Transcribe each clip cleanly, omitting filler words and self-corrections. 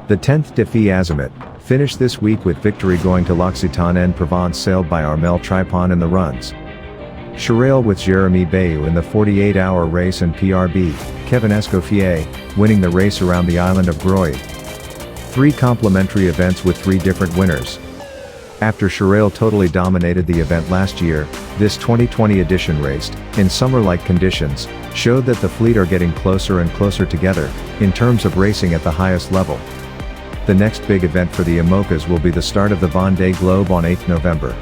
The 10th Défi Azimut finished this week with victory going to L'Occitane-en-Provence, sailed by Armel Tripon in the runs. Chirail with Jeremy Bayou in the 48-hour race, and PRB, Kevin Escoffier, winning the race around the island of Groix. 3 complementary events with 3 different winners. After Chirail totally dominated the event last year, this 2020 edition, raced in summer-like conditions, showed that the fleet are getting closer and closer together in terms of racing at the highest level. The next big event for the IMOCAs will be the start of the Vendée Globe on 8 November.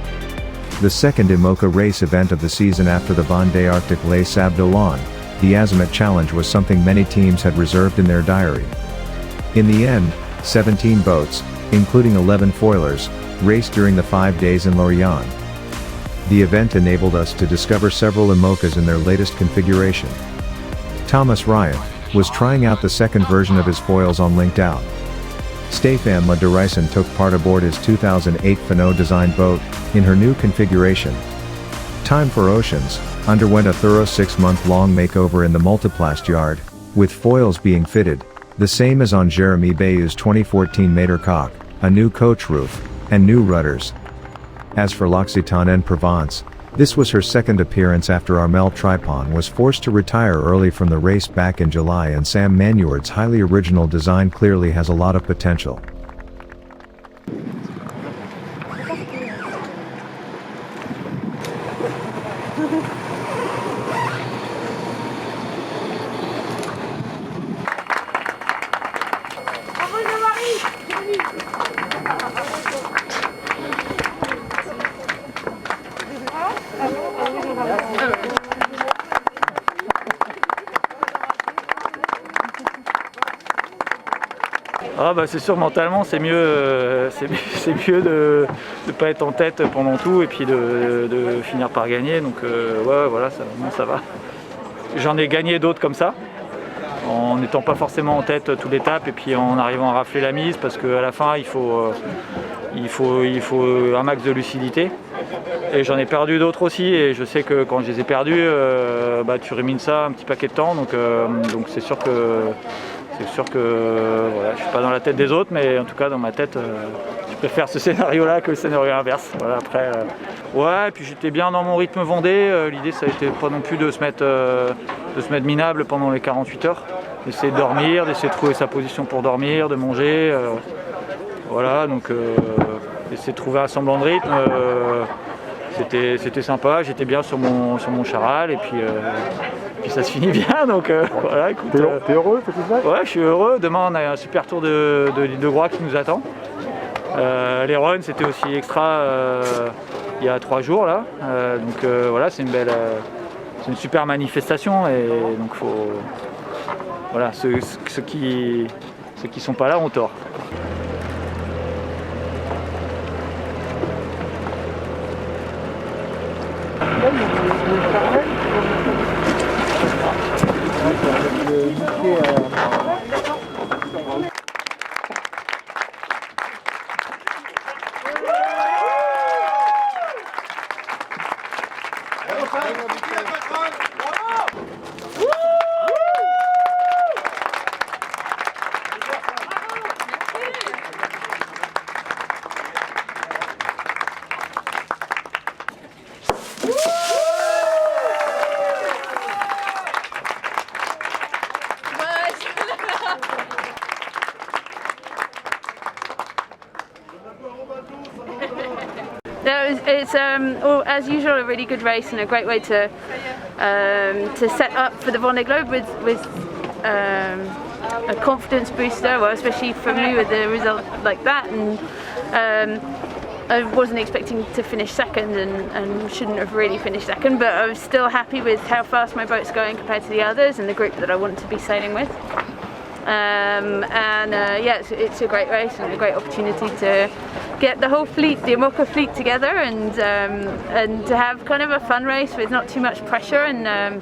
The second IMOCA race event of the season after the Vendée Arctic Les Sables d'Olonne, the Azimut Challenge was something many teams had reserved in their diary. In the end, 17 boats, including 11 foilers, raced during the 5 days in Lorient. The event enabled us to discover several IMOCAs in their latest configuration. Thomas Ryan was trying out the second version of his foils on Linked Out. Stéphane Le Derissen took part aboard his 2008 Finot designed boat in her new configuration. Time for Oceans underwent a thorough 6-month-long makeover in the Multiplast yard, with foils being fitted, the same as on Jeremy Bayou's 2014 Mater Coq, a new coach roof, and new rudders. As for L'Occitane-en-Provence, this was her second appearance after Armel Tripon was forced to retire early from the race back in July, and Sam Manuard's highly original design clearly has a lot of potential. Ah bah c'est sûr, mentalement c'est mieux, c'est mieux de ne pas être en tête pendant tout et puis de finir par gagner, donc ouais voilà, ça va. J'en ai gagné d'autres comme ça, en n'étant pas forcément en tête toute l'étape et puis en arrivant à rafler la mise, parce qu'à la fin il faut un max de lucidité. Et j'en ai perdu d'autres aussi, et je sais que quand je les ai perdus, bah, tu rumines ça un petit paquet de temps, donc c'est sûr que voilà, je suis pas dans la tête des autres, mais en tout cas dans ma tête, je préfère ce scénario-là que le scénario inverse. Voilà, après, ouais, et puis j'étais bien dans mon rythme Vendée. L'idée, ça a été pas non plus de se mettre minable pendant les 48 heures, d'essayer de dormir, d'essayer de trouver sa position pour dormir, de manger. Voilà, donc essayer de trouver un semblant de rythme. C'était sympa, j'étais bien sur mon charal, et puis ça se finit bien, donc voilà, écoute. T'es heureux, c'est tout ça? Ouais, je suis heureux. Demain, on a un super tour de l'île de Groix qui nous attend. Les runs, c'était aussi extra il y a 3 jours là, donc voilà, c'est une super manifestation, et donc voilà, ceux qui sont pas là ont tort. It's as usual a really good race and a great way to set up for the Vendée Globe with a confidence booster, well, especially for me with a result like that. And I wasn't expecting to finish second, and shouldn't have really finished second, but I was still happy with how fast my boat's going compared to the others and the group that I want to be sailing with. Yeah, it's a great race and a great opportunity to get the whole fleet, the IMOCA fleet, together, and to have kind of a fun race with not too much pressure, and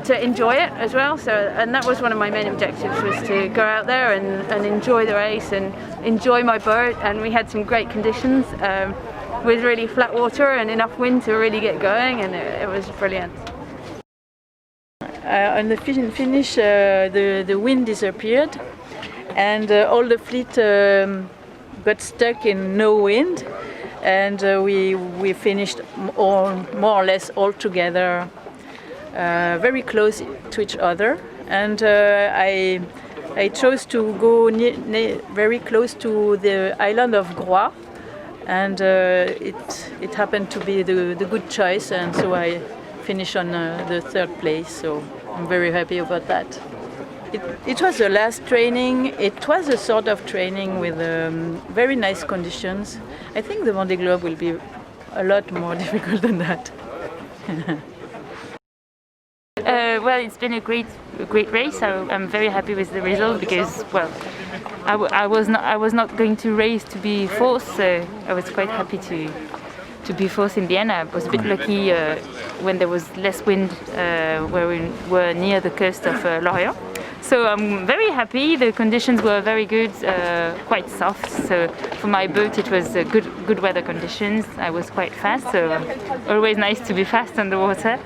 to enjoy it as well. So, and that was one of my main objectives, was to go out there and enjoy the race and enjoy my boat. And we had some great conditions with really flat water and enough wind to really get going, and it was brilliant. on the finish, the wind disappeared, and all the fleet got stuck in no wind, and we finished more or less all together, very close to each other. And I chose to go very close to the island of Groix, and it happened to be the good choice, and so I finished on the third place. So I'm very happy about that. It was the last training. It was a sort of training with very nice conditions. I think the Vendée Globe will be a lot more difficult than that. Well, it's been a great race. I'm very happy with the result because, well, I was not going to race to be fourth, so I was quite happy to be fourth in the end. I was a bit lucky when there was less wind where we were near the coast of Lorient. So I'm very happy. The conditions were very good, quite soft. So for my boat, it was good weather conditions. I was quite fast, so always nice to be fast on the water.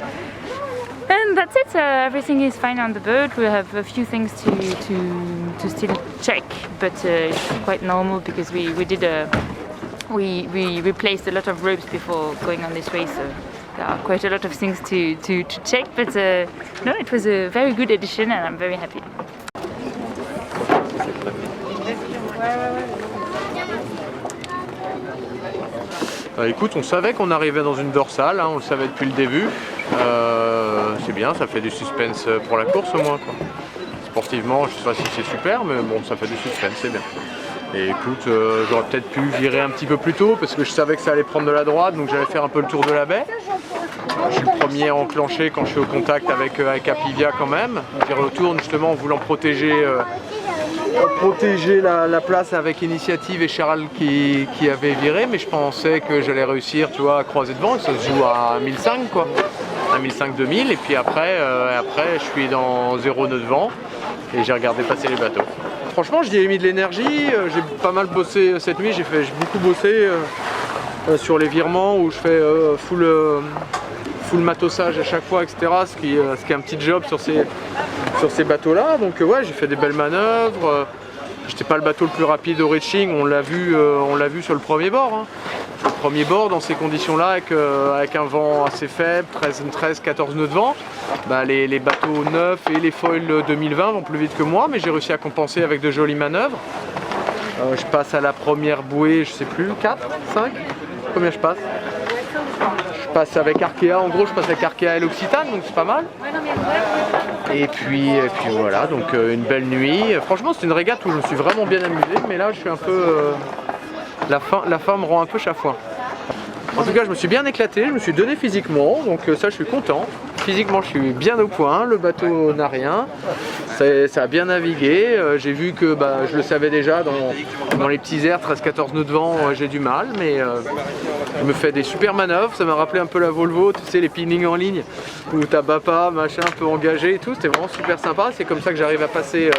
And that's it. Everything is fine on the boat. We have a few things to still check, but it's quite normal because we replaced a lot of ropes before going on this race. So there are quite a lot of things to check, but no, it was a very good edition and I'm very happy. Écoute, on savait qu'on arrivait dans une dorsale, hein, on le savait depuis le début. C'est bien, ça fait du suspense pour la course au moins, quoi. Sportivement, je sais pas si c'est super, mais bon, ça fait du suspense, c'est bien. Et écoute, j'aurais peut-être pu virer un petit peu plus tôt parce que je savais que ça allait prendre de la droite, donc j'allais faire un peu le tour de la baie. Je suis le premier à enclencher quand je suis au contact avec Apivia quand même. J'y retourne justement en voulant protéger la place avec Initiative et Charal qui avait viré, mais je pensais que j'allais réussir, tu vois, à croiser devant, et ça se joue à 1005 quoi. À 1005-2000, et puis après je suis dans 0 nœud de vent et j'ai regardé passer les bateaux. Franchement, j'y ai mis de l'énergie, j'ai pas mal bossé cette nuit, j'ai beaucoup bossé sur les virements où je fais full matossage à chaque fois, etc. Ce qui est un petit job sur ces bateaux-là. Donc ouais, j'ai fait des belles manœuvres. J'étais pas le bateau le plus rapide au reaching, on l'a vu sur le premier bord. Hein. Le premier bord dans ces conditions-là, avec un vent assez faible, 13-14 nœuds de vent, bah, les bateaux neufs et les foils 2020 vont plus vite que moi, mais j'ai réussi à compenser avec de jolies manœuvres. Je passe à la première bouée, je sais plus, 4, 5 ? Combien je passe ? Je passe avec Arkea, en gros je passe avec Arkea et l'Occitane, donc c'est pas mal. Et puis voilà, donc une belle nuit. Franchement c'est une régate où je me suis vraiment bien amusé, mais là je suis un peu... la fin me rend un peu chafouin. En tout cas je me suis bien éclaté, je me suis donné physiquement, donc ça je suis content. Physiquement je suis bien au point, le bateau n'a rien, ça a bien navigué. J'ai vu que je le savais déjà, dans les petits airs, 13-14 nœuds de vent, j'ai du mal, mais je me fais des super manœuvres. Ça m'a rappelé un peu la Volvo, tu sais, les pinnings en ligne, où t'as Bapa, machin, un peu engagé et tout, c'était vraiment super sympa. C'est comme ça que j'arrive à passer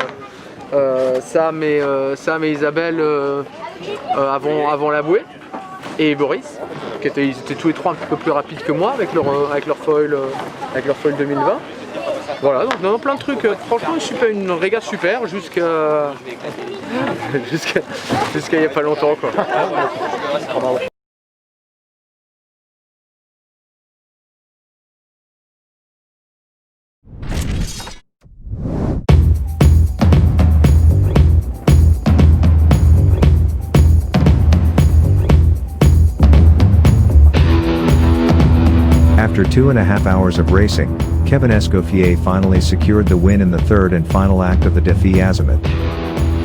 Sam et Isabelle avant la bouée, et Boris. Ils étaient tous les trois un petit peu plus rapides que moi avec leur foil 2020. Voilà, donc non, plein de trucs. Franchement, une régate super jusqu'à il n'y a pas longtemps quoi. After 2.5 hours of racing, Kevin Escoffier finally secured the win in the third and final act of the Défi Azimut.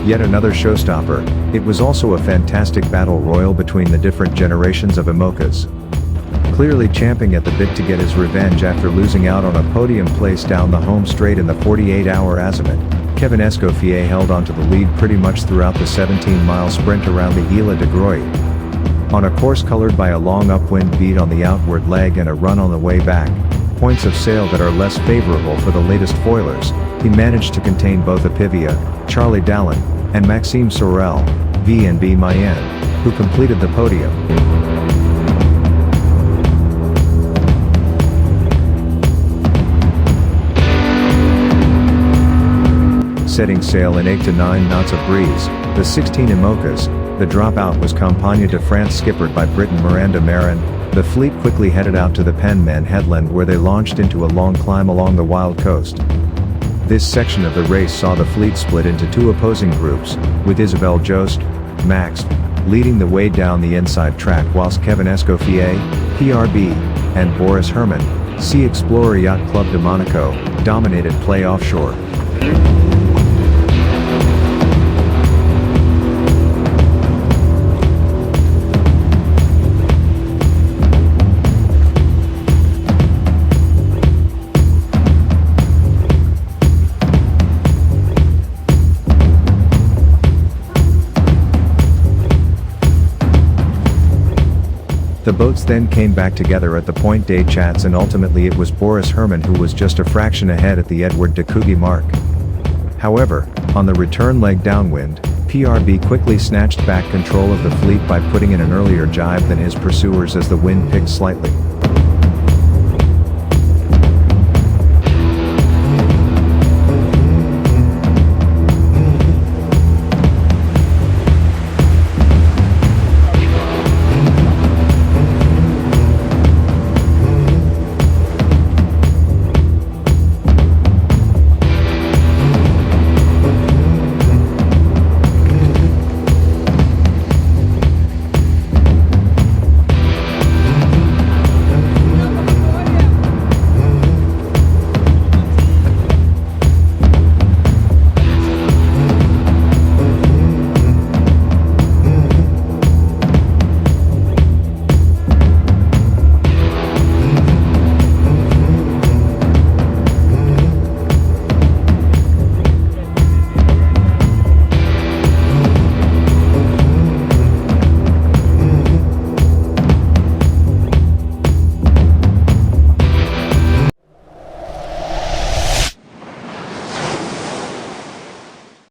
Yet another showstopper, it was also a fantastic battle royal between the different generations of IMOCAs. Clearly champing at the bit to get his revenge after losing out on a podium place down the home straight in the 48-hour Azimut, Kevin Escoffier held onto the lead pretty much throughout the 17-mile sprint around the Isle de Groix. On a course colored by a long upwind beat on the outward leg and a run on the way back, points of sail that are less favorable for the latest foilers, he managed to contain both Apivia, Charlie Dallin, and Maxime Sorel, VNB Mayenne, who completed the podium. setting sail in 8 to 9 knots of breeze, the 16 IMOCAs. The dropout was Compagnie de France skippered by Briton Miranda Marin. The fleet quickly headed out to the Penman headland where they launched into a long climb along the wild coast. This section of the race saw the fleet split into two opposing groups, with Isabelle Jost, Max, leading the way down the inside track whilst Kevin Escoffier, PRB, and Boris Herman, Sea Explorer Yacht Club de Monaco, dominated play offshore. The boats then came back together at the Point des Chats and ultimately it was Boris Herman who was just a fraction ahead at the Edward de Cugy mark. However, on the return leg downwind, PRB quickly snatched back control of the fleet by putting in an earlier jibe than his pursuers as the wind picked slightly.